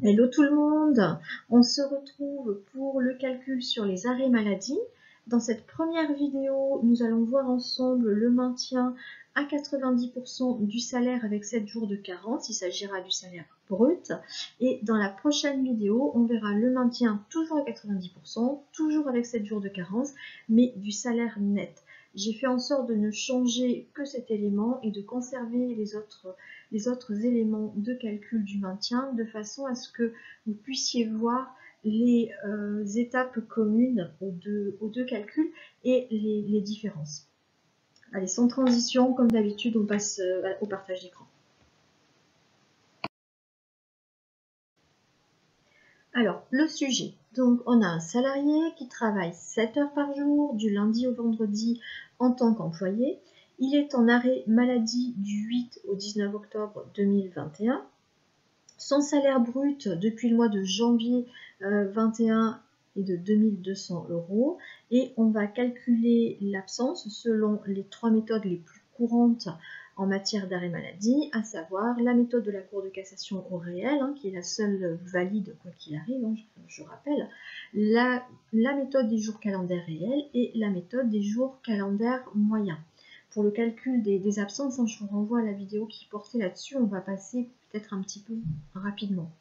Hello tout le monde, on se retrouve pour le calcul sur les arrêts maladie. Dans cette première vidéo, nous allons voir ensemble le maintien à 90% du salaire avec 7 jours de carence, il s'agira du salaire brut. Et dans la prochaine vidéo, on verra le maintien toujours à 90%, toujours avec 7 jours de carence, mais du salaire net. J'ai fait en sorte de ne changer que cet élément et de conserver les autres éléments de calcul du maintien de façon à ce que vous puissiez voir les étapes communes aux deux calculs et les différences. Allez, sans transition, comme d'habitude, on passe au partage d'écran. Alors, le sujet. Donc, on a un salarié qui travaille 7 heures par jour, du lundi au vendredi, en tant qu'employé. Il est en arrêt maladie du 8 au 19 octobre 2021. Son salaire brut depuis le mois de janvier 21 est de 2200 €. Et on va calculer l'absence selon les 3 méthodes les plus courantes en matière d'arrêt maladie, à savoir la méthode de la Cour de cassation au réel, qui est la seule valide quoi qu'il arrive, je rappelle, la méthode des jours calendaires réels et la méthode des jours calendaires moyens. Pour le calcul des absences, je vous renvoie à la vidéo qui portait là-dessus, on va passer peut-être un petit peu rapidement.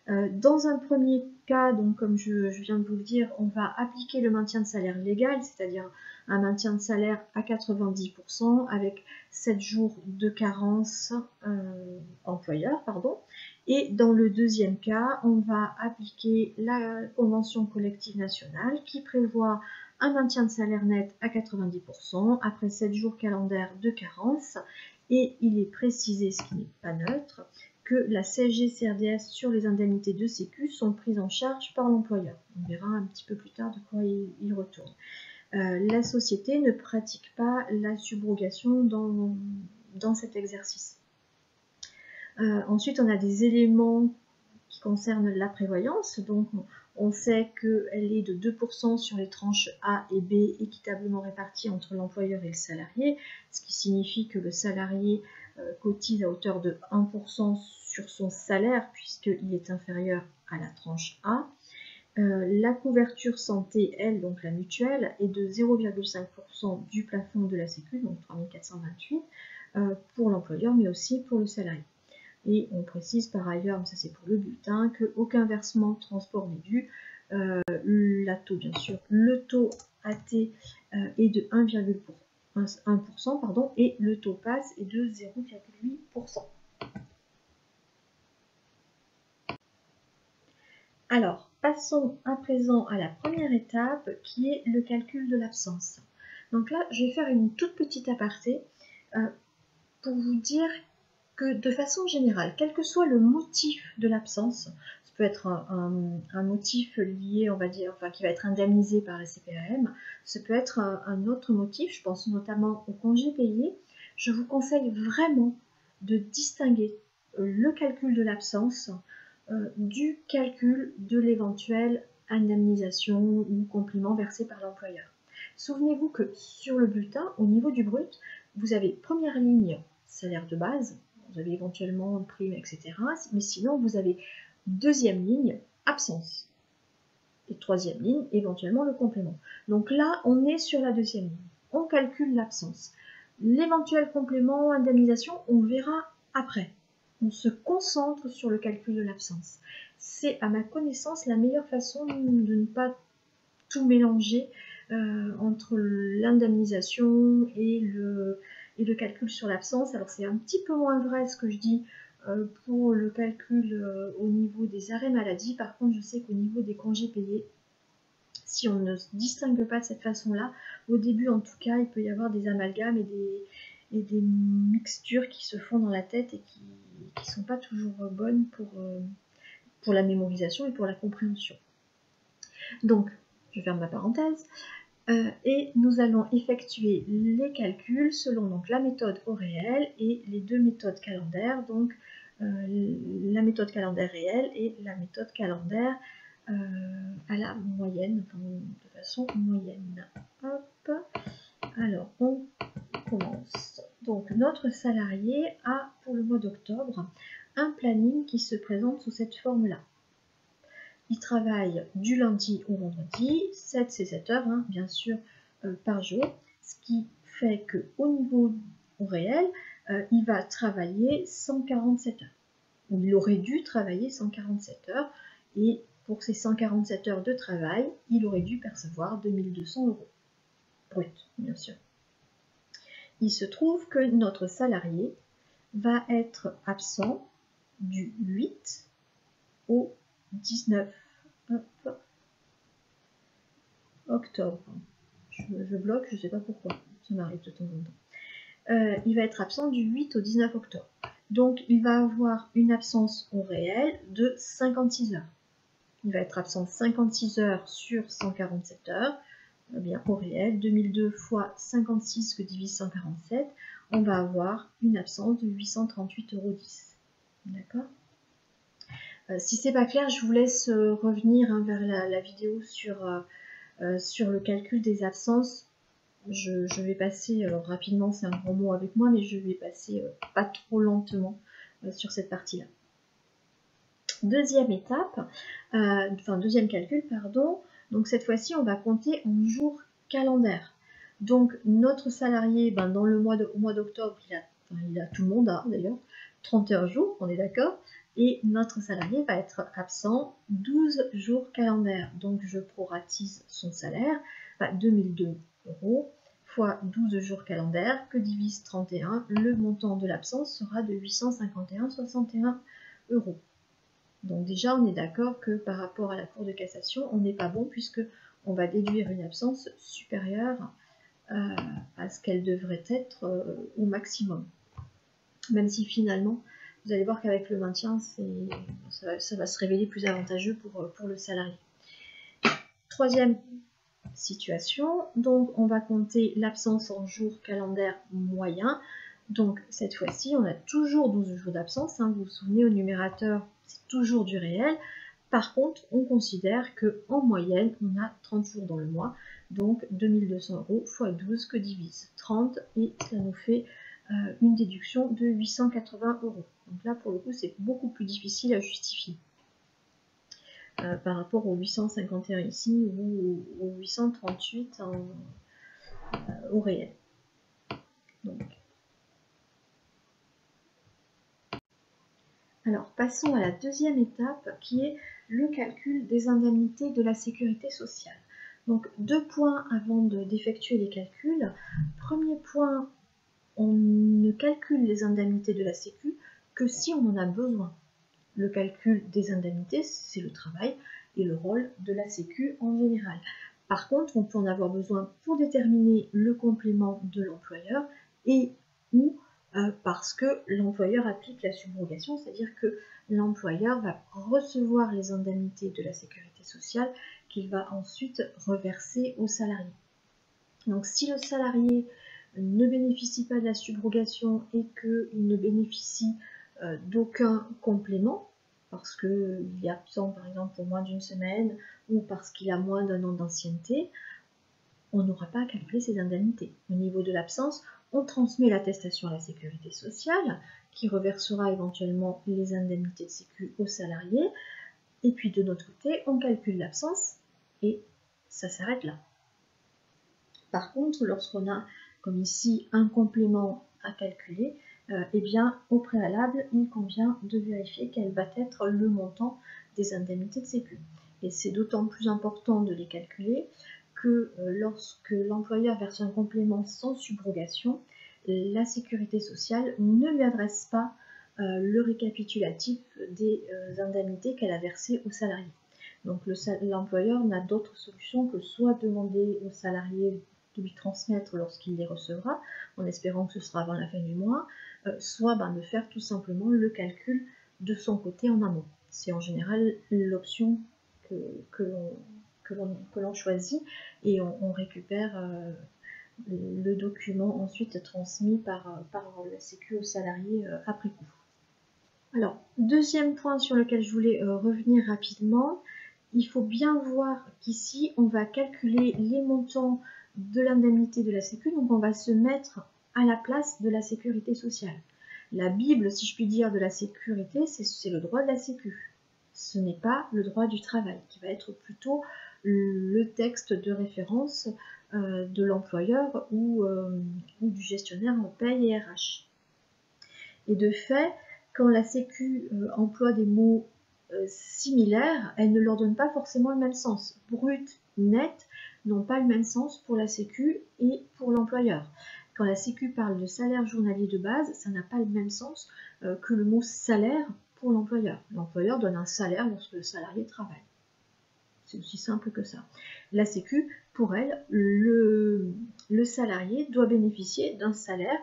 Dans un premier cas, donc comme je viens de vous le dire, on va appliquer le maintien de salaire légal, c'est-à-dire un maintien de salaire à 90% avec 7 jours de carence employeur, Et dans le deuxième cas, on va appliquer la convention collective nationale qui prévoit un maintien de salaire net à 90% après 7 jours calendaires de carence. Et il est précisé, ce qui n'est pas neutre, que la CSG-CRDS sur les indemnités de sécu sont prises en charge par l'employeur. On verra un petit peu plus tard de quoi il retourne. La société ne pratique pas la subrogation dans cet exercice. Ensuite, on a des éléments qui concernent la prévoyance. Donc, on sait qu'elle est de 2% sur les tranches A et B équitablement réparties entre l'employeur et le salarié, ce qui signifie que le salarié cotise à hauteur de 1% sur son salaire puisqu'il est inférieur à la tranche A. La couverture santé, elle, donc la mutuelle, est de 0,5% du plafond de la Sécu, donc 3428, pour l'employeur, mais aussi pour le salarié. Et on précise par ailleurs, mais ça c'est pour le bulletin, qu'aucun versement transport n'est dû. L'ATO, bien sûr, le taux AT est de 1% et le taux PAS est de 0,8%. Alors, passons à présent à la première étape qui est le calcul de l'absence. Donc là, je vais faire une toute petite aparté pour vous dire que de façon générale, quel que soit le motif de l'absence, ça peut être un motif lié, on va dire, qui va être indemnisé par la CPAM, ça peut être un autre motif, je pense notamment au congé payé, je vous conseille vraiment de distinguer le calcul de l'absence du calcul de l'éventuelle indemnisation ou complément versé par l'employeur. Souvenez-vous que sur le bulletin, au niveau du brut, vous avez première ligne salaire de base, vous avez éventuellement une prime, etc. Mais sinon, vous avez deuxième ligne, absence. Et troisième ligne, éventuellement le complément. Donc là, on est sur la deuxième ligne. On calcule l'absence. L'éventuel complément, indemnisation, on verra après. On se concentre sur le calcul de l'absence. C'est, à ma connaissance, la meilleure façon de ne pas tout mélanger entre l'indemnisation et le calcul sur l'absence. Alors c'est un petit peu moins vrai ce que je dis pour le calcul au niveau des arrêts maladie. Par contre, je sais qu'au niveau des congés payés, si on ne se distingue pas de cette façon-là, au début en tout cas, il peut y avoir des amalgames et des mixtures qui se font dans la tête et qui ne sont pas toujours bonnes pour la mémorisation et pour la compréhension. Donc, je ferme ma parenthèse. Et nous allons effectuer les calculs selon donc la méthode au réel et les deux méthodes calendaires, donc la méthode calendaire réelle et la méthode calendaire à la moyenne, de façon moyenne. Hop. Alors, on commence. Donc, notre salarié a, pour le mois d'octobre, un planning qui se présente sous cette forme-là. Il travaille du lundi au vendredi, 7 c'est 7 heures, hein, bien sûr, par jour, ce qui fait qu'au niveau réel, il va travailler 147 heures. Il aurait dû travailler 147 heures, et pour ces 147 heures de travail, il aurait dû percevoir 2200 € brut, bien sûr. Il se trouve que notre salarié va être absent du 8 au 19 octobre. Je bloque, je ne sais pas pourquoi, ça m'arrive de temps en temps. Il va être absent du 8 au 19 octobre. Donc il va avoir une absence au réel de 56 heures. Il va être absent 56 heures sur 147 heures. Eh bien, au réel, 2002 fois 56 que divise 147, on va avoir une absence de 838,10 €. D'accord ? Si c'est pas clair, je vous laisse revenir vers la vidéo sur le calcul des absences. Je vais passer, alors rapidement c'est un grand mot avec moi, mais je vais passer pas trop lentement sur cette partie-là. Deuxième étape, deuxième calcul, pardon. Donc cette fois-ci, on va compter en jours calendaires. Donc notre salarié, dans au mois d'octobre, il a tout le monde, hein, d'ailleurs, 31 jours, on est d'accord. Et notre salarié va être absent 12 jours calendaires. Donc je proratise son salaire, 2002 € fois 12 jours calendaires, que divise 31, le montant de l'absence sera de 851,61 €. Donc déjà, on est d'accord que par rapport à la Cour de cassation, on n'est pas bon puisque on va déduire une absence supérieure à ce qu'elle devrait être au maximum. Même si finalement, vous allez voir qu'avec le maintien, ça va se révéler plus avantageux pour le salarié. Troisième situation, donc on va compter l'absence en jours calendaires moyens. Donc cette fois-ci, on a toujours 12 jours d'absence, hein. Vous vous souvenez, au numérateur, c'est toujours du réel. Par contre, on considère qu'en moyenne, on a 30 jours dans le mois, donc 2200 € x 12 que divise 30, et ça nous fait une déduction de 880 €. Donc là, pour le coup, c'est beaucoup plus difficile à justifier par rapport aux 851 ici ou aux 838 au réel. Donc, alors, passons à la deuxième étape qui est le calcul des indemnités de la sécurité sociale. Donc, 2 points avant d'effectuer les calculs. Premier point, on ne calcule les indemnités de la sécu que si on en a besoin. Le calcul des indemnités, c'est le travail et le rôle de la sécu en général. Par contre, on peut en avoir besoin pour déterminer le complément de l'employeur et ou parce que l'employeur applique la subrogation, c'est-à-dire que l'employeur va recevoir les indemnités de la sécurité sociale qu'il va ensuite reverser aux salariés. Donc si le salarié ne bénéficie pas de la subrogation et qu'il ne bénéficie d'aucun complément, parce qu'il est absent par exemple pour moins d'une semaine ou parce qu'il a moins d'un an d'ancienneté, on n'aura pas à calculer ses indemnités. Au niveau de l'absence, on transmet l'attestation à la sécurité sociale qui reversera éventuellement les indemnités de sécu aux salariés, et puis de notre côté, on calcule l'absence et ça s'arrête là. Par contre, lorsqu'on a, comme ici, un complément à calculer, eh bien, au préalable, il convient de vérifier quel va être le montant des indemnités de sécu. Et c'est d'autant plus important de les calculer que lorsque l'employeur verse un complément sans subrogation, la sécurité sociale ne lui adresse pas le récapitulatif des indemnités qu'elle a versées aux salariés. Donc l'employeur n'a d'autre solution que soit demander aux salariés de lui transmettre lorsqu'il les recevra, en espérant que ce sera avant la fin du mois, soit de faire tout simplement le calcul de son côté en amont. C'est en général l'option que l'on choisit et on récupère le document ensuite transmis par la Sécu aux salariés après coup. Alors, deuxième point sur lequel je voulais revenir rapidement, il faut bien voir qu'ici, on va calculer les montants de l'indemnité de la Sécu, donc on va se mettre à la place de la sécurité sociale. La Bible, si je puis dire, de la sécurité, c'est le droit de la sécu. Ce n'est pas le droit du travail, qui va être plutôt le texte de référence de l'employeur ou du gestionnaire en paye et RH. Et de fait, quand la sécu emploie des mots similaires, elle ne leur donne pas forcément le même sens. Brut, net n'ont pas le même sens pour la sécu et pour l'employeur. Quand la sécu parle de salaire journalier de base, ça n'a pas le même sens que le mot salaire pour l'employeur. L'employeur donne un salaire lorsque le salarié travaille. C'est aussi simple que ça. La sécu, pour elle, le salarié doit bénéficier d'un salaire,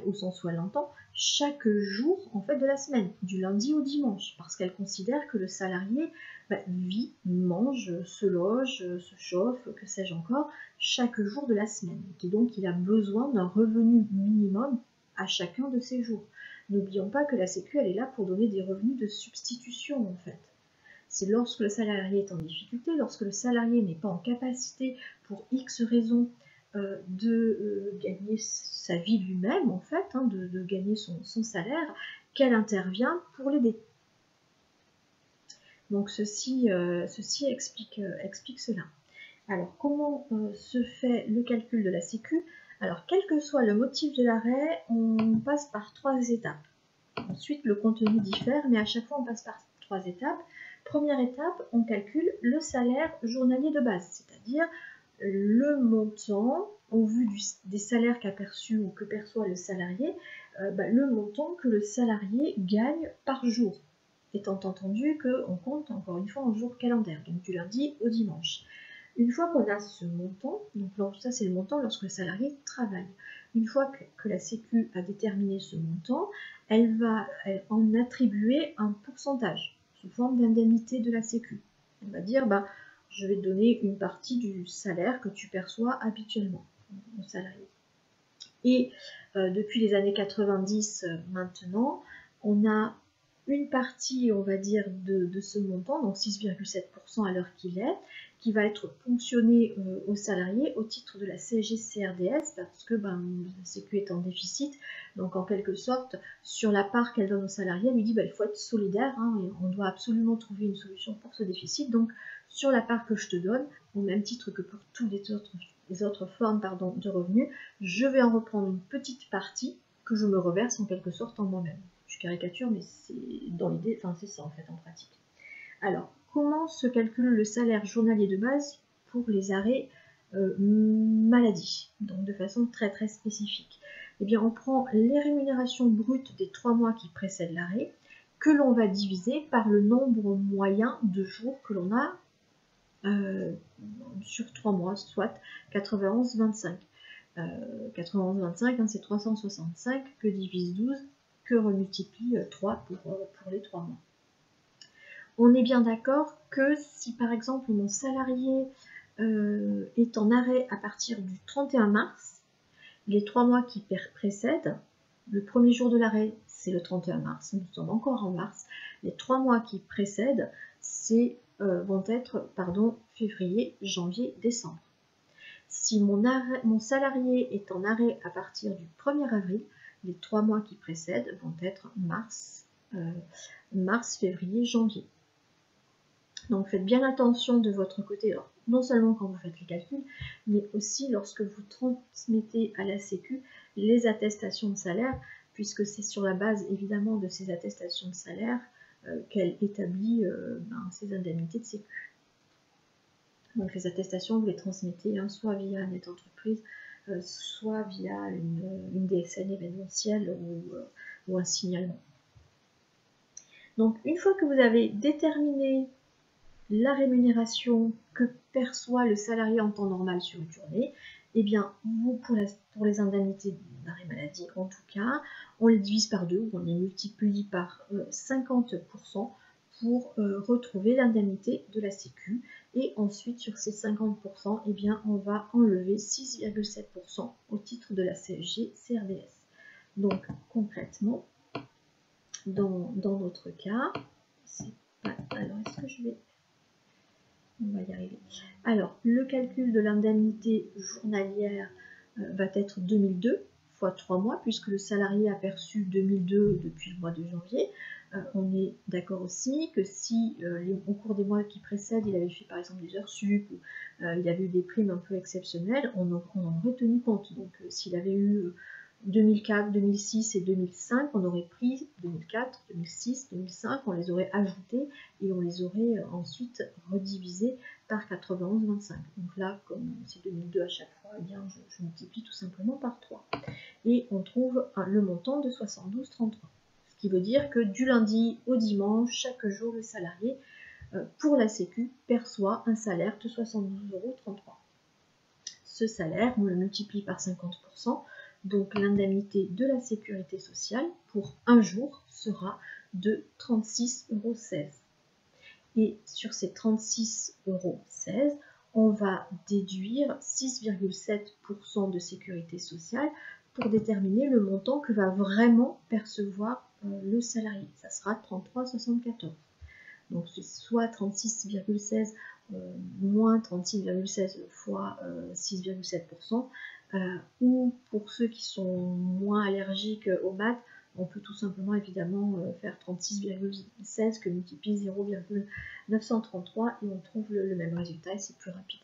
au sens où elle l'entend, chaque jour en fait, de la semaine, du lundi au dimanche, parce qu'elle considère que le salarié vit, mange, se loge, se chauffe, que sais-je encore, chaque jour de la semaine. Et donc il a besoin d'un revenu minimum à chacun de ces jours. N'oublions pas que la sécu, elle est là pour donner des revenus de substitution en fait. C'est lorsque le salarié est en difficulté, lorsque le salarié n'est pas en capacité, pour X raisons, de gagner sa vie lui-même, en fait, de gagner son salaire, qu'elle intervient pour l'aider. Donc ceci explique cela. Alors comment se fait le calcul de la sécu? Alors quel que soit le motif de l'arrêt, on passe par 3 étapes. Ensuite le contenu diffère, mais à chaque fois on passe par 3 étapes. Première étape, on calcule le salaire journalier de base, c'est-à-dire le montant, au vu des salaires qu'a perçu ou que perçoit le salarié, le montant que le salarié gagne par jour, étant entendu qu'on compte encore une fois en jour calendaire, donc du lundi au dimanche. Une fois qu'on a ce montant, donc ça c'est le montant lorsque le salarié travaille. Une fois que la Sécu a déterminé ce montant, elle va en attribuer un pourcentage sous forme d'indemnité de la Sécu. Elle va dire, je vais te donner une partie du salaire que tu perçois habituellement au salarié. Et depuis les années 90 maintenant, on a une partie, on va dire, de ce montant, donc 6,7% à l'heure qu'il est, qui va être ponctionnée aux salariés au titre de la CSG-CRDS, parce que la Sécu est en déficit, donc en quelque sorte, sur la part qu'elle donne aux salariés, elle lui dit il faut être solidaire, et on doit absolument trouver une solution pour ce déficit, donc sur la part que je te donne, au même titre que pour toutes les autres formes de revenus, je vais en reprendre une petite partie que je me reverse en quelque sorte en moi-même. Je caricature, mais c'est dans l'idée, c'est ça en fait en pratique. Alors, comment se calcule le salaire journalier de base pour les arrêts maladie, donc de façon très très spécifique? Eh bien, on prend les rémunérations brutes des 3 mois qui précèdent l'arrêt, que l'on va diviser par le nombre moyen de jours que l'on a sur 3 mois, soit 91,25. 91,25, c'est 365 que divise 12, que remultiplie 3 pour les 3 mois. On est bien d'accord que si par exemple mon salarié est en arrêt à partir du 31 mars, les 3 mois qui précèdent, le premier jour de l'arrêt c'est le 31 mars, nous sommes encore en mars, les 3 mois qui précèdent vont être février, janvier, décembre. Si mon salarié est en arrêt à partir du 1er avril, les 3 mois qui précèdent vont être mars, février, janvier. Donc faites bien attention de votre côté, alors, non seulement quand vous faites les calculs, mais aussi lorsque vous transmettez à la Sécu les attestations de salaire, puisque c'est sur la base évidemment de ces attestations de salaire qu'elle établit ses indemnités de Sécu. Donc les attestations, vous les transmettez soit via Net Entreprise, soit via une DSN événementielle ou un signalement. Donc une fois que vous avez déterminé la rémunération que perçoit le salarié en temps normal sur une journée, eh bien vous, pour les indemnités d'arrêt maladie en tout cas, on les divise par 2 ou on les multiplie par 50% pour retrouver l'indemnité de la Sécu. Et ensuite, sur ces 50%, eh bien, on va enlever 6,7% au titre de la CSG-CRDS. Donc, concrètement, dans notre cas, alors, est-ce que je vais... On va y arriver. Alors, le calcul de l'indemnité journalière va être 2002 x fois 3 mois, puisque le salarié a perçu 2002 depuis le mois de janvier. On est d'accord aussi que si au cours des mois qui précèdent, il avait fait par exemple des heures sup, ou il avait eu des primes un peu exceptionnelles, on en aurait tenu compte. Donc s'il avait eu 2004, 2006 et 2005, on aurait pris 2004, 2006, 2005, on les aurait ajoutés et on les aurait ensuite redivisés par 91,25. Donc là, comme c'est 2002 à chaque fois, eh bien, je multiplie tout simplement par 3. Et on trouve le montant de 72,33. Ce qui veut dire que du lundi au dimanche, chaque jour, le salarié, pour la Sécu, perçoit un salaire de 72,33 €. Ce salaire, on le multiplie par 50%, donc l'indemnité de la sécurité sociale pour un jour sera de 36,16 €. Et sur ces 36,16 €, on va déduire 6,7% de sécurité sociale pour déterminer le montant que va vraiment percevoir le salarié. Ça sera 33,74 €. Donc c'est soit 36,16 moins 36,16 fois 6,7%, ou pour ceux qui sont moins allergiques aux maths, on peut tout simplement évidemment faire 36,16 que multiplie 0,933 et on trouve le même résultat et c'est plus rapide.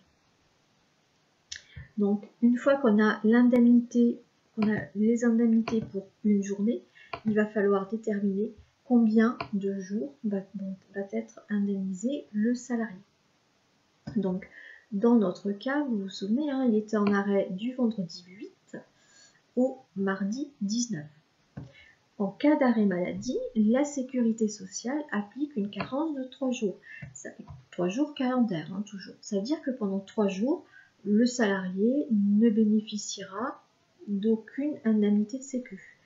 Donc une fois qu'on a l'indemnité, qu'on a les indemnités pour une journée, il va falloir déterminer combien de jours va être indemnisé le salarié. Donc, dans notre cas, vous vous souvenez, il était en arrêt du vendredi 8 au mardi 19. En cas d'arrêt maladie, la sécurité sociale applique une carence de 3 jours. Ça fait 3 jours calendaires, toujours. Ça veut dire que pendant 3 jours, le salarié ne bénéficiera d'aucune indemnité de sécu.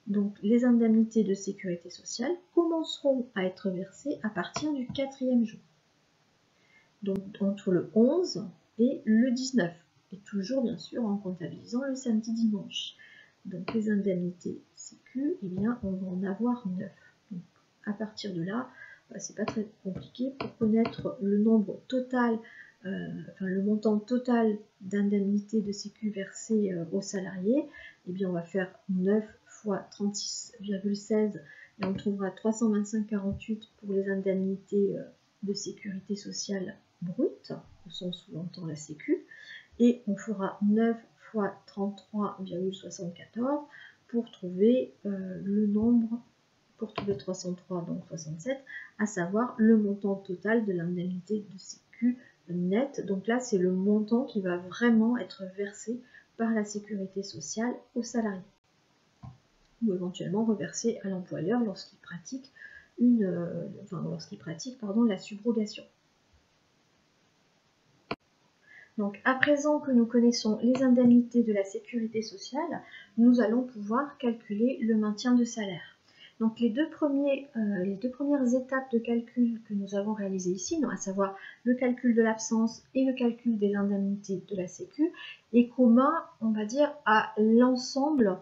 Donc les indemnités de sécurité sociale commenceront à être versées à partir du 4e jour. Donc entre le 11 et le 19. Et toujours bien sûr en comptabilisant le samedi-dimanche. Donc les indemnités sécu, eh bien on va en avoir 9. Donc à partir de là, c'est pas très compliqué. Pour connaître le nombre total, le montant total d'indemnités de sécu versées aux salariés, eh bien on va faire 9 fois 36,16 et on trouvera 325,48 pour les indemnités de sécurité sociale brutes, au sens où on entend la sécu, et on fera 9 fois 33,74 pour trouver le nombre, pour trouver 303, donc 67, à savoir le montant total de l'indemnité de sécu nette. Donc là, c'est le montant qui va vraiment être versé par la sécurité sociale aux salariés, ou éventuellement reversé à l'employeur lorsqu'il pratique la subrogation. Donc à présent que nous connaissons les indemnités de la sécurité sociale, nous allons pouvoir calculer le maintien de salaire. Donc les deux premières étapes de calcul que nous avons réalisées ici, à savoir le calcul de l'absence et le calcul des indemnités de la Sécu, est commun, on va dire, à l'ensemble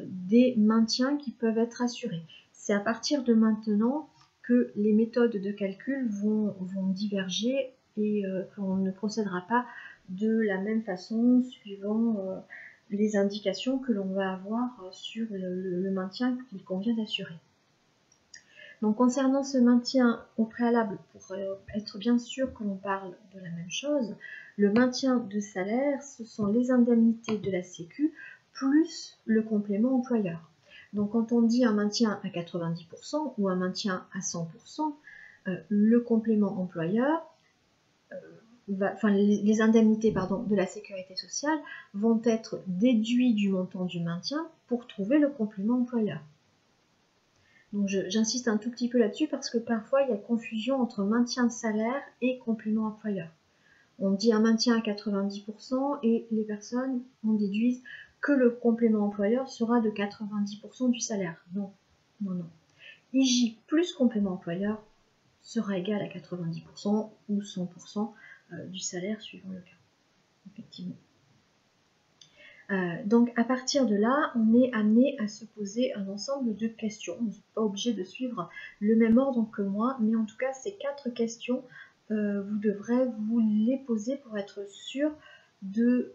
des maintiens qui peuvent être assurés. C'est à partir de maintenant que les méthodes de calcul vont diverger et qu'on ne procédera pas de la même façon suivant les indications que l'on va avoir sur le maintien qu'il convient d'assurer. Donc concernant ce maintien au préalable, pour être bien sûr que l'on parle de la même chose, le maintien de salaire, ce sont les indemnités de la Sécu plus le complément employeur. Donc quand on dit un maintien à 90% ou un maintien à 100%, le complément employeur, les indemnités de la sécurité sociale vont être déduits du montant du maintien pour trouver le complément employeur. Donc j'insiste un tout petit peu là-dessus parce que parfois il y a confusion entre maintien de salaire et complément employeur. On dit un maintien à 90% et les personnes en déduisent que le complément employeur sera de 90% du salaire. Non. IJ plus complément employeur sera égal à 90% ou 100% du salaire suivant le cas, effectivement. Donc à partir de là, on est amené à se poser un ensemble de questions. Vous n'êtes pas obligé de suivre le même ordre que moi, mais en tout cas ces 4 questions, vous devrez vous les poser pour être sûr de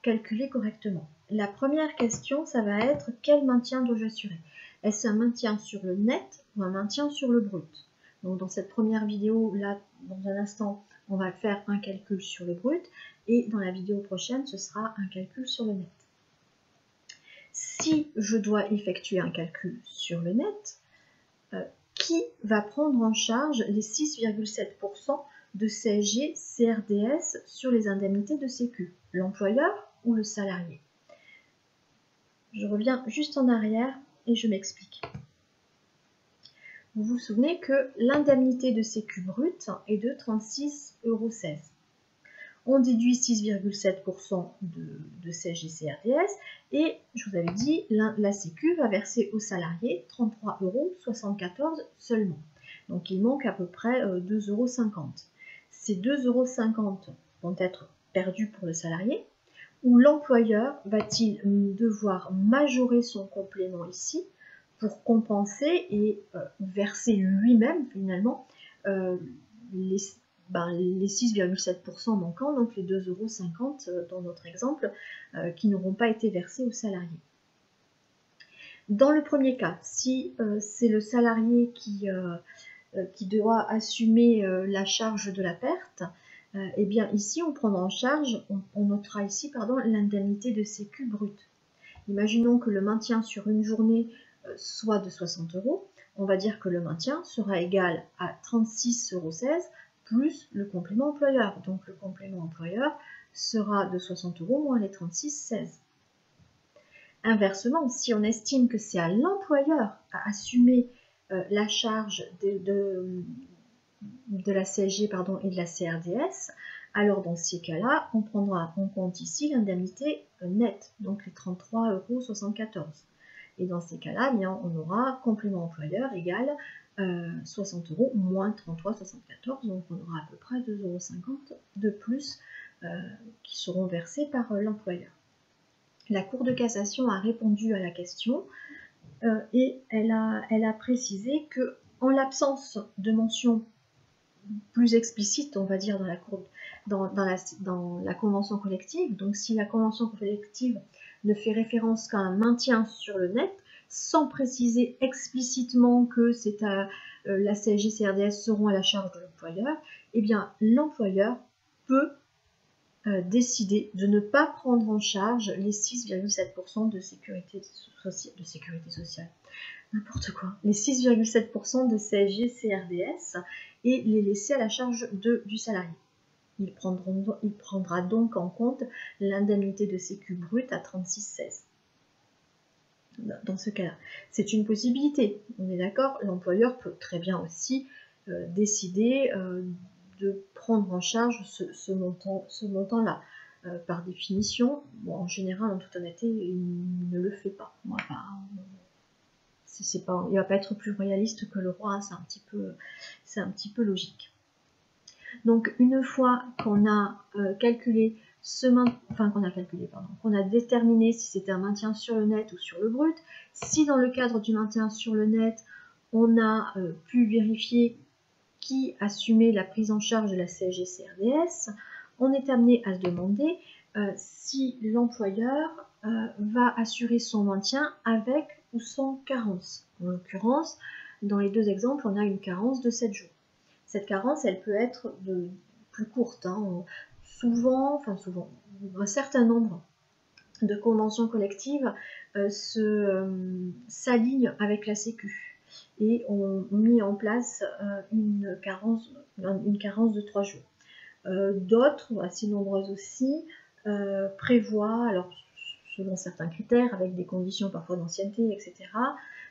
calculer correctement. La première question, ça va être quel maintien dois-je assurer? Est-ce un maintien sur le net ou un maintien sur le brut? Donc dans cette première vidéo, là, dans un instant, on va faire un calcul sur le brut et dans la vidéo prochaine, ce sera un calcul sur le net. Si je dois effectuer un calcul sur le net, qui va prendre en charge les 6,7% de CSG CRDS sur les indemnités de Sécu? L'employeur ou le salarié? Je reviens juste en arrière et je m'explique. Vous vous souvenez que l'indemnité de Sécu brute est de 36,16 €. On déduit 6,7% de CSG-CRDS et je vous avais dit, la Sécu va verser aux salariés 33,74 € seulement. Donc il manque à peu près 2,50 €. Ces 2,50 € vont être perdus pour le salarié, ou l'employeur va-t-il devoir majorer son complément ici pour compenser et verser lui-même finalement les 6,7% manquants, donc les 2,50 € dans notre exemple, qui n'auront pas été versés aux salariés. Dans le premier cas, si c'est le salarié qui doit assumer la charge de la perte, eh bien ici on prendra en charge, on notera ici l'indemnité de Sécu brute. Imaginons que le maintien sur une journée soit de 60 €, on va dire que le maintien sera égal à 36,16 € plus le complément employeur. Donc le complément employeur sera de 60 € moins les 36,16 €. Inversement, si on estime que c'est à l'employeur à assumer la charge de la CSG et de la CRDS, alors dans ces cas-là, on prendra en compte ici l'indemnité nette, donc les 33,74 €. Et dans ces cas-là, eh bien, on aura complément employeur égal 60 € moins 33,74 €, donc on aura à peu près 2,50 € de plus qui seront versés par l'employeur. La Cour de cassation a répondu à la question et elle a précisé que en l'absence de mention plus explicite, on va dire, dans la convention collective, donc si la convention collective ne fait référence qu'à un maintien sur le net, sans préciser explicitement que c'est la CSG-CRDS seront à la charge de l'employeur, eh bien l'employeur peut décider de ne pas prendre en charge les 6,7% de sécurité sociale. N'importe quoi. Les 6,7% de CSG-CRDS et les laisser à la charge du salarié. Il prendra donc en compte l'indemnité de Sécu brute à 36,16 €. Dans ce cas-là, c'est une possibilité. On est d'accord, l'employeur peut très bien aussi décider de prendre en charge ce montant-là. Par définition, bon, en général, en toute honnêteté, il ne le fait pas. Il ne va pas être plus royaliste que le roi, c'est un petit peu logique. Donc une fois qu'on a calculé qu'on a déterminé si c'était un maintien sur le net ou sur le brut, si dans le cadre du maintien sur le net, on a pu vérifier qui assumait la prise en charge de la CSG-CRDS, on est amené à se demander si l'employeur va assurer son maintien avec ou sans carence. En l'occurrence, dans les deux exemples, on a une carence de 7 jours. Cette carence, elle peut être plus courte. Souvent, un certain nombre de conventions collectives s'alignent avec la Sécu et ont mis en place une carence de 3 jours. D'autres, assez nombreuses aussi, prévoient, alors selon certains critères, avec des conditions parfois d'ancienneté, etc.,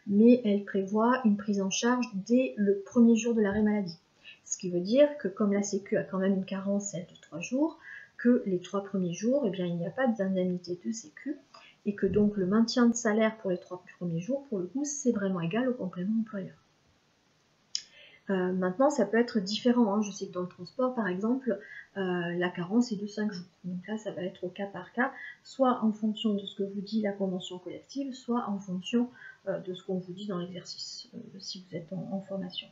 mais elles prévoient une prise en charge dès le premier jour de l'arrêt maladie. Ce qui veut dire que comme la Sécu a quand même une carence de 3 jours, que les 3 premiers jours, eh bien, il n'y a pas d'indemnité de Sécu, et que donc le maintien de salaire pour les 3 premiers jours, pour le coup, c'est vraiment égal au complément employeur. Maintenant, ça peut être différent. Je sais que dans le transport, par exemple, la carence est de 5 jours. Donc là, ça va être au cas par cas, soit en fonction de ce que vous dit la convention collective, soit en fonction de ce qu'on vous dit dans l'exercice, si vous êtes en formation.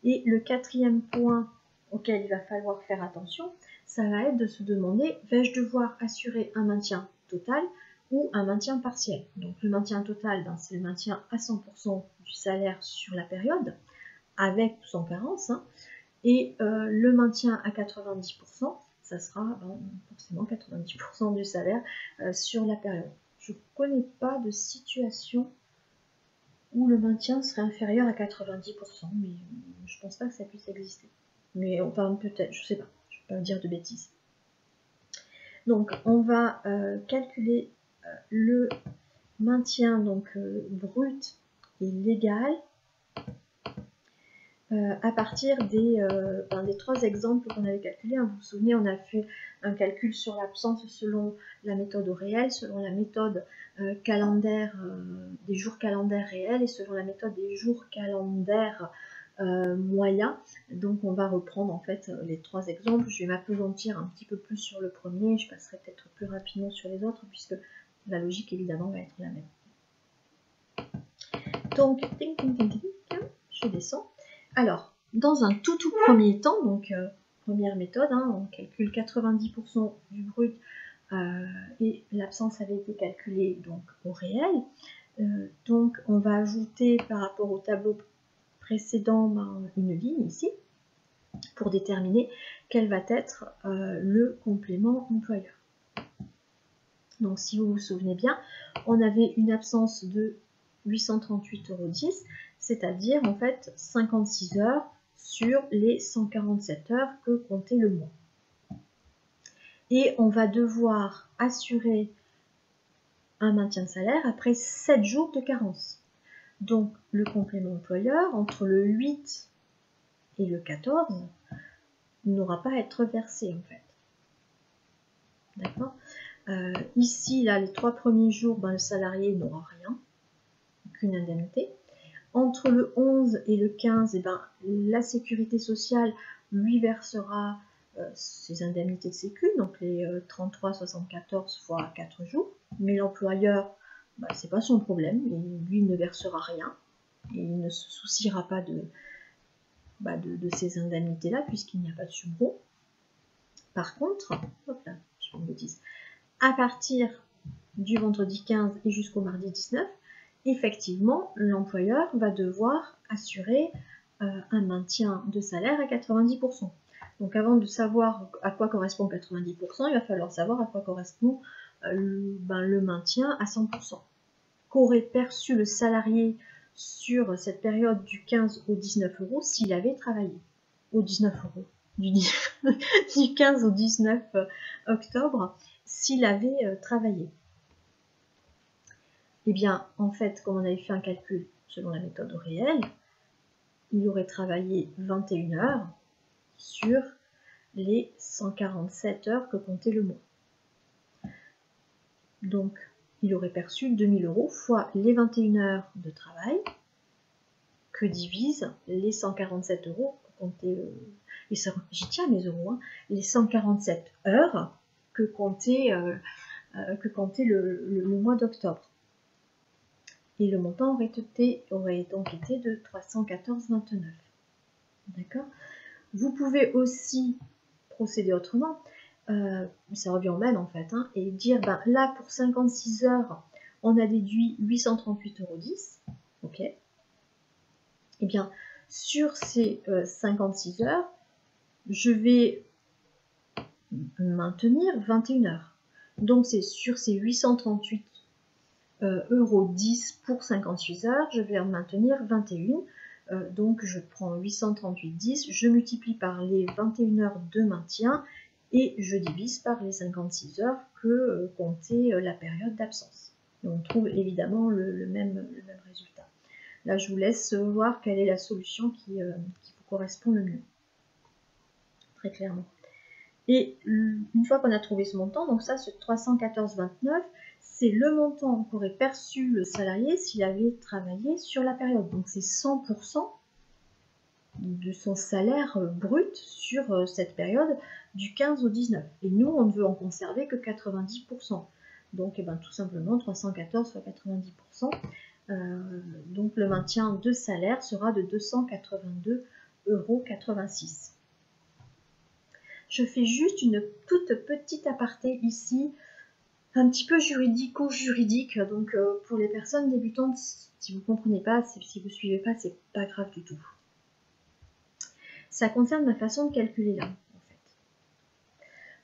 Et le quatrième point auquel il va falloir faire attention, ça va être de se demander, vais-je devoir assurer un maintien total ou un maintien partiel. Donc le maintien total, ben, c'est le maintien à 100% du salaire sur la période, avec ou sans carence, hein, et le maintien à 90%, ça sera ben, forcément 90% du salaire sur la période. Je ne connais pas de situation où le maintien serait inférieur à 90%, mais je pense pas que ça puisse exister. Mais enfin peut-être, je sais pas, je ne vais pas dire de bêtises. Donc on va calculer le maintien donc brut et légal à partir des 3 exemples qu'on avait calculés. Vous vous souvenez, on a fait un calcul sur l'absence selon la méthode au réel, selon la méthode calendaire des jours calendaires réels et selon la méthode des jours calendaires moyens. Donc on va reprendre en fait les 3 exemples. Je vais m'appesantir un petit peu plus sur le premier, je passerai peut-être plus rapidement sur les autres puisque la logique évidemment va être la même. Donc, je descends. Alors, dans un tout premier temps, donc première méthode, hein, on calcule 90% du brut et l'absence avait été calculée donc au réel. Donc on va ajouter par rapport au tableau précédent une ligne ici pour déterminer quel va être le complément employeur. Donc si vous vous souvenez bien, on avait une absence de 838,10 €, c'est-à-dire en fait 56 heures sur les 147 heures que comptait le mois. Et on va devoir assurer un maintien de salaire après 7 jours de carence. Donc le complément employeur entre le 8 et le 14 n'aura pas à être versé en fait. D'accord ? Ici, là, les 3 premiers jours, ben, le salarié n'aura rien, aucune indemnité. Entre le 11 et le 15, ben, la sécurité sociale lui versera ses indemnités de sécu, donc les 33,74 fois 4 jours. Mais l'employeur, ben, c'est pas son problème, lui ne versera rien. Et il ne se souciera pas de ces indemnités-là, puisqu'il n'y a pas de subro. Par contre, hop là, je fais une bêtise. À partir du vendredi 15 et jusqu'au mardi 19, effectivement, l'employeur va devoir assurer un maintien de salaire à 90%. Donc avant de savoir à quoi correspond 90%, il va falloir savoir à quoi correspond le maintien à 100%. Qu'aurait perçu le salarié sur cette période du 15 au 19 € s'il avait travaillé. Au 19 €. Du 15 au 19 octobre, s'il avait travaillé. Eh bien, en fait, comme on avait fait un calcul selon la méthode au réel, il aurait travaillé 21 heures sur les 147 heures que comptait le mois. Donc, il aurait perçu 2000 € fois les 21 heures de travail que divise les 147 € que comptait j'y tiens mes euros, hein, les 147 heures que comptait le mois d'octobre. Et le montant aurait donc été de 314,29. D'accord ? Vous pouvez aussi procéder autrement, ça revient au même en fait, hein, et dire, ben, là pour 56 heures, on a déduit 838,10 €, ok ? Eh bien, sur ces 56 heures, je vais maintenir 21 heures. Donc c'est sur ces 838,10 € pour 56 heures, je vais en maintenir 21. Donc je prends 838,10, je multiplie par les 21 heures de maintien et je divise par les 56 heures que comptait la période d'absence. Et on trouve évidemment le même résultat. Là, je vous laisse voir quelle est la solution qui vous correspond le mieux. Très clairement. Et une fois qu'on a trouvé ce montant, donc ça, ce 314,29, c'est le montant qu'aurait perçu le salarié s'il avait travaillé sur la période. Donc c'est 100% de son salaire brut sur cette période du 15 au 19. Et nous, on ne veut en conserver que 90%. Donc tout simplement 314 fois 90%. Donc le maintien de salaire sera de 282,86 €. Je fais juste une toute petite aparté ici, un petit peu juridico-juridique. Donc pour les personnes débutantes, si vous ne comprenez pas, si vous ne suivez pas, c'est pas grave du tout. Ça concerne ma façon de calculer là, en fait.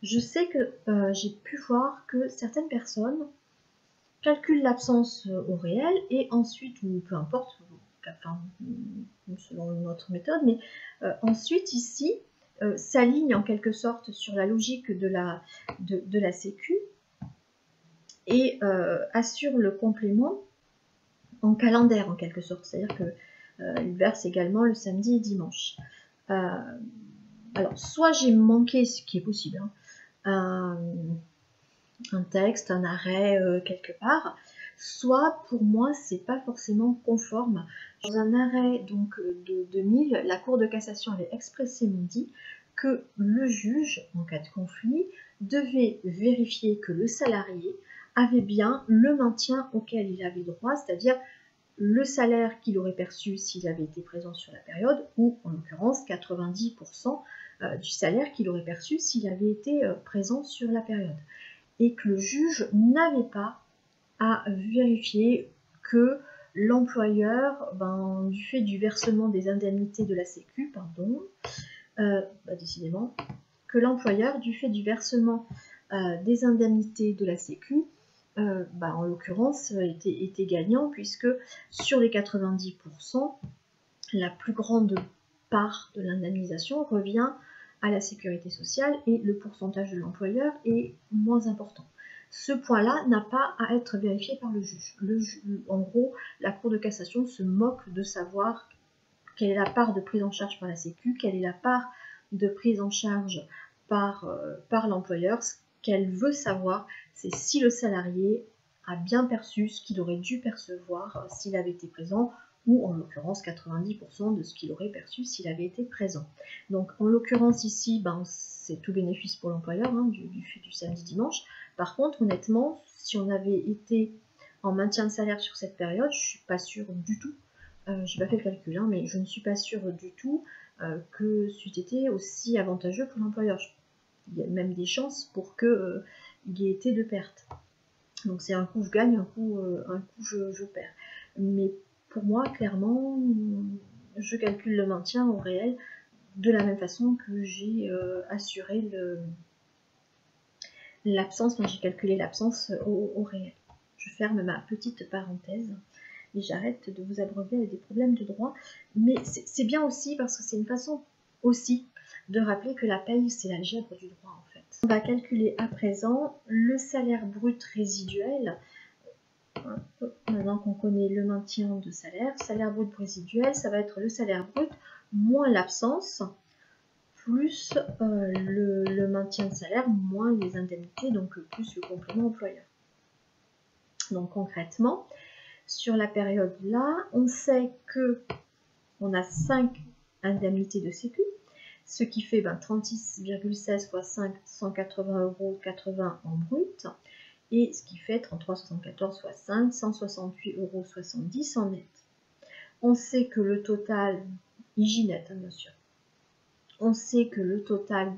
Je sais que j'ai pu voir que certaines personnes calculent l'absence au réel et ensuite, ou peu importe, enfin, selon notre méthode, mais ensuite ici, s'aligne en quelque sorte sur la logique de la Sécu et assure le complément en calendaire en quelque sorte, c'est-à-dire qu'il verse également le samedi et dimanche. Alors, soit j'ai manqué, ce qui est possible, hein, un texte, un arrêt quelque part, soit pour moi c'est pas forcément conforme. Dans un arrêt donc de 2000, la Cour de cassation avait expressément dit que le juge, en cas de conflit, devait vérifier que le salarié avait bien le maintien auquel il avait droit, c'est-à-dire le salaire qu'il aurait perçu s'il avait été présent sur la période, ou en l'occurrence 90% du salaire qu'il aurait perçu s'il avait été présent sur la période. Et que le juge n'avait pas à vérifier que l'employeur, du fait du versement des indemnités de la Sécu, décidément, que l'employeur, du fait du versement des indemnités de la Sécu, en l'occurrence, était gagnant, puisque sur les 90%, la plus grande part de l'indemnisation revient à la sécurité sociale et le pourcentage de l'employeur est moins important. Ce point-là n'a pas à être vérifié par le juge. En gros, la Cour de cassation se moque de savoir quelle est la part de prise en charge par la Sécu, quelle est la part de prise en charge par l'employeur. Ce qu'elle veut savoir, c'est si le salarié a bien perçu ce qu'il aurait dû percevoir s'il avait été présent, ou en l'occurrence 90% de ce qu'il aurait perçu s'il avait été présent. Donc en l'occurrence ici, c'est tout bénéfice pour l'employeur du fait du samedi-dimanche. Par contre, honnêtement, si on avait été en maintien de salaire sur cette période, je ne suis pas sûre du tout, je n'ai pas fait le calcul, mais je ne suis pas sûre du tout que c'eût été aussi avantageux pour l'employeur. Il y a même des chances pour qu'il y ait été de perte. Donc c'est un coup je gagne, un coup je perds. Mais pour moi, clairement, je calcule le maintien au réel de la même façon que j'ai assuré l'absence, j'ai calculé l'absence au réel. Je ferme ma petite parenthèse et j'arrête de vous abreuver avec des problèmes de droit. Mais c'est bien aussi parce que c'est une façon aussi de rappeler que la paye, c'est l'algèbre du droit en fait. On va calculer à présent le salaire brut résiduel. Maintenant qu'on connaît le maintien de salaire brut résiduel, ça va être le salaire brut moins l'absence, plus le maintien de salaire, moins les indemnités, donc plus le complément employeur. Donc concrètement, sur la période là, on sait que on a 5 indemnités de sécu, ce qui fait 36,16 x 5, 180,80 € en brut, et ce qui fait 33,74 x 5, 168,70 € en net. On sait que le total, net bien sûr, on sait que le total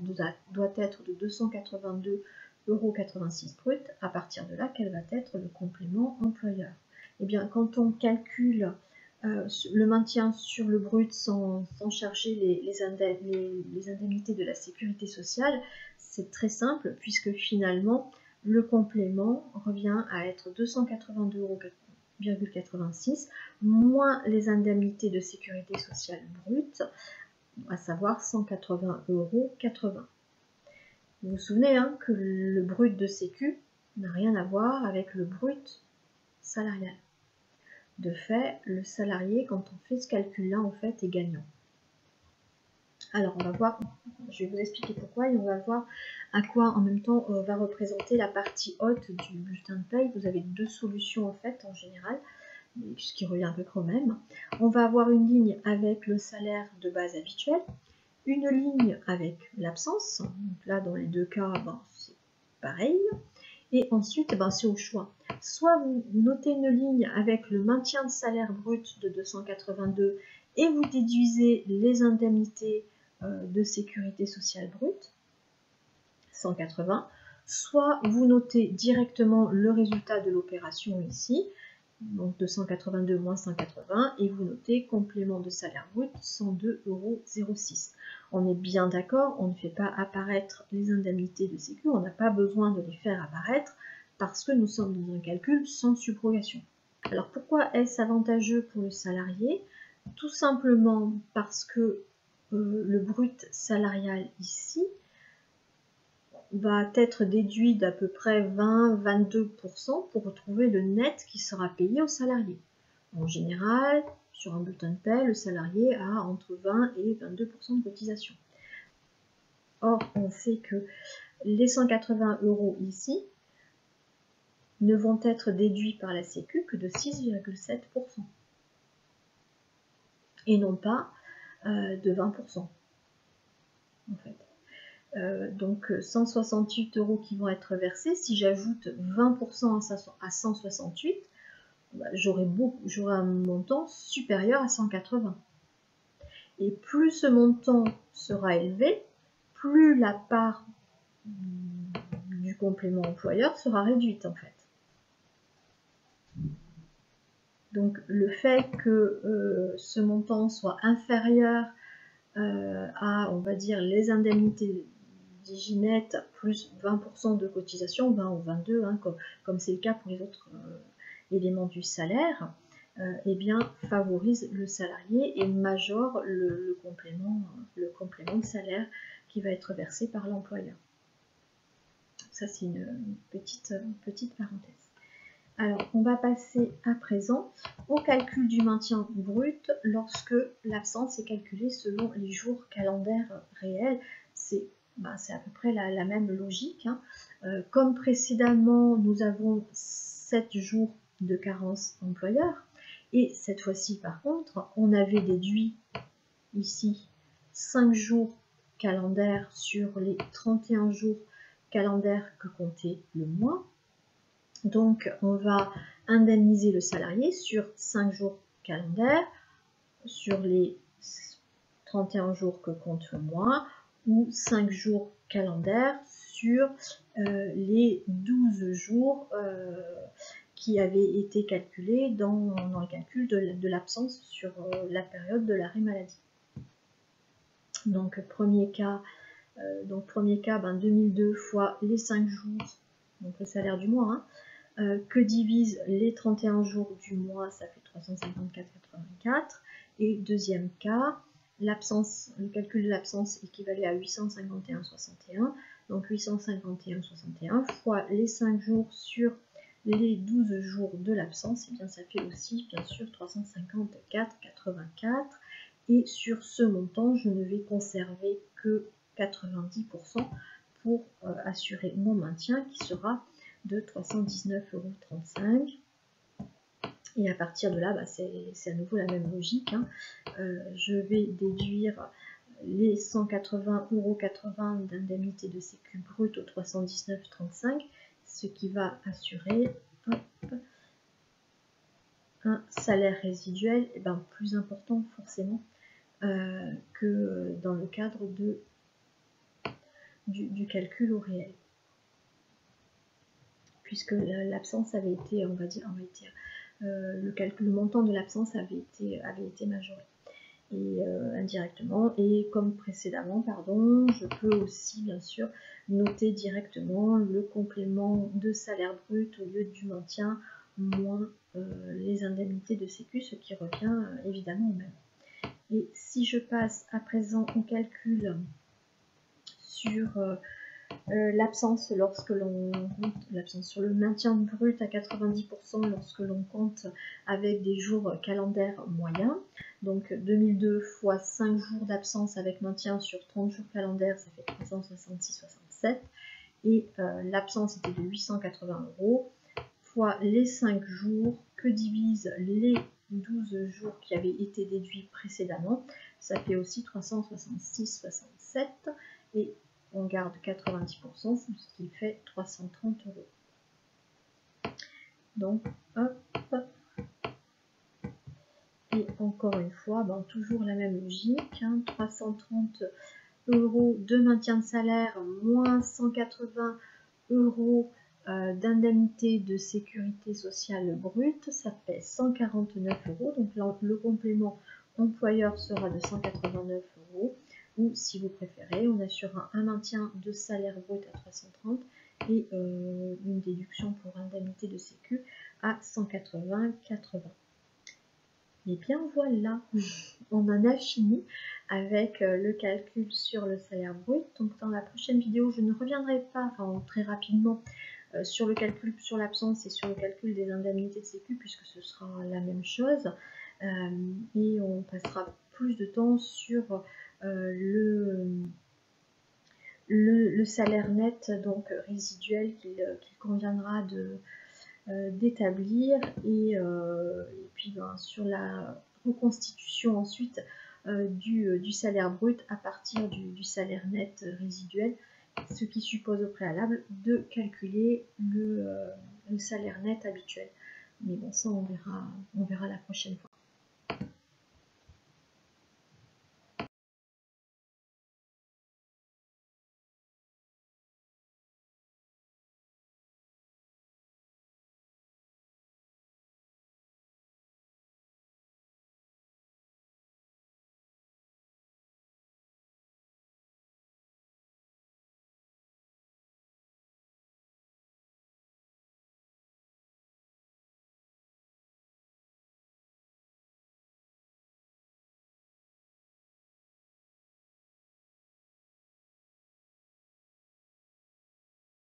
doit être de 282,86 € brut. À partir de là, quel va être le complément employeur? Eh bien, quand on calcule le maintien sur le brut sans charger les indemnités de la sécurité sociale, c'est très simple puisque finalement le complément revient à être 282,86 € moins les indemnités de sécurité sociale brutes, à savoir 180,80 €. Vous vous souvenez que le brut de sécu n'a rien à voir avec le brut salarial. De fait, le salarié, quand on fait ce calcul-là, en fait, est gagnant. Alors, on va voir, je vais vous expliquer pourquoi, et on va voir à quoi, en même temps, va représenter la partie haute du bulletin de paye. Vous avez deux solutions, en fait, en général, ce qui revient à peu près au même. On va avoir une ligne avec le salaire de base habituel, une ligne avec l'absence. Donc là, dans les deux cas, c'est pareil. Et ensuite, c'est au choix. Soit vous notez une ligne avec le maintien de salaire brut de 282 et vous déduisez les indemnités de sécurité sociale brute, 180, soit vous notez directement le résultat de l'opération ici, donc 282 moins 180, et vous notez complément de salaire brut 102,06 €. On est bien d'accord, on ne fait pas apparaître les indemnités de sécu, on n'a pas besoin de les faire apparaître parce que nous sommes dans un calcul sans subrogation. Alors pourquoi est-ce avantageux pour le salarié? Tout simplement parce que le brut salarial ici va être déduit d'à peu près 20-22% pour retrouver le net qui sera payé au salarié. En général, sur un bulletin de paie, le salarié a entre 20 et 22% de cotisation. Or, on sait que les 180 € ici ne vont être déduits par la Sécu que de 6,7% et non pas de 20% en fait. Donc 168 € qui vont être versés. Si j'ajoute 20% à 168, bah, j'aurai un montant supérieur à 180. Et plus ce montant sera élevé, plus la part du complément employeur sera réduite en fait. Donc le fait que ce montant soit inférieur à, on va dire, les indemnités d'Iginette plus 20% de cotisation, 20 ou 22, hein, comme c'est le cas pour les autres éléments du salaire, eh bien, favorise le salarié et majore le complément de salaire qui va être versé par l'employeur. Ça, c'est une petite parenthèse. Alors, on va passer à présent au calcul du maintien brut lorsque l'absence est calculée selon les jours calendaires réels. C'est à peu près la même logique, hein. Comme précédemment, nous avons 7 jours de carence employeur. Et cette fois-ci, par contre, on avait déduit ici 5 jours calendaires sur les 31 jours calendaires que comptait le mois. Donc, on va indemniser le salarié sur 5 jours calendaires, sur les 31 jours que compte le mois, ou 5 jours calendaires sur les 12 jours qui avaient été calculés dans le calcul de l'absence sur la période de l'arrêt maladie. Donc, premier cas, 2002 fois les 5 jours, donc le salaire du mois, hein, que divise les 31 jours du mois, ça fait 354,84. Et deuxième cas, le calcul de l'absence équivalait à 851,61. Donc 851,61 fois les 5 jours sur les 12 jours de l'absence, et bien ça fait aussi bien sûr 354,84. Et sur ce montant, je ne vais conserver que 90% pour assurer mon maintien qui sera de 319,35 €. Et à partir de là, c'est à nouveau la même logique, hein. Je vais déduire les 180,80 € d'indemnité de sécu brute au 319,35, ce qui va assurer un salaire résiduel plus important forcément que dans le cadre du calcul au réel, puisque l'absence avait été, on va dire, le montant de l'absence avait été majoré. Et indirectement, et comme précédemment, je peux aussi bien sûr noter directement le complément de salaire brut au lieu du maintien moins les indemnités de sécu, ce qui revient évidemment au même. Et si je passe à présent au calcul sur l'absence lorsque l'on compte l'absence sur le maintien brut à 90% lorsque l'on compte avec des jours calendaires moyens. Donc 2002 fois 5 jours d'absence avec maintien sur 30 jours calendaires, ça fait 366,67. Et l'absence était de 880 € fois les 5 jours que divisent les 12 jours qui avaient été déduits précédemment, ça fait aussi 366,67. Et on garde 90%, ce qui fait 330 €. Donc, hop. Et encore une fois, toujours la même logique, hein, 330 € de maintien de salaire moins 180 € d'indemnité de sécurité sociale brute, ça fait 149 €. Donc là, le complément employeur sera de 189 €. Ou si vous préférez, on assurera un maintien de salaire brut à 330 et une déduction pour indemnité de sécu à 180,80 €. Et bien voilà, on en a fini avec le calcul sur le salaire brut. Donc dans la prochaine vidéo, je ne reviendrai pas, enfin très rapidement, sur le calcul sur l'absence et sur le calcul des indemnités de sécu, puisque ce sera la même chose. Et on passera plus de temps sur le salaire net, donc résiduel, qu'il conviendra d'établir, et puis sur la reconstitution ensuite du salaire brut à partir du salaire net résiduel, ce qui suppose au préalable de calculer le salaire net habituel. Mais bon, ça on verra la prochaine fois.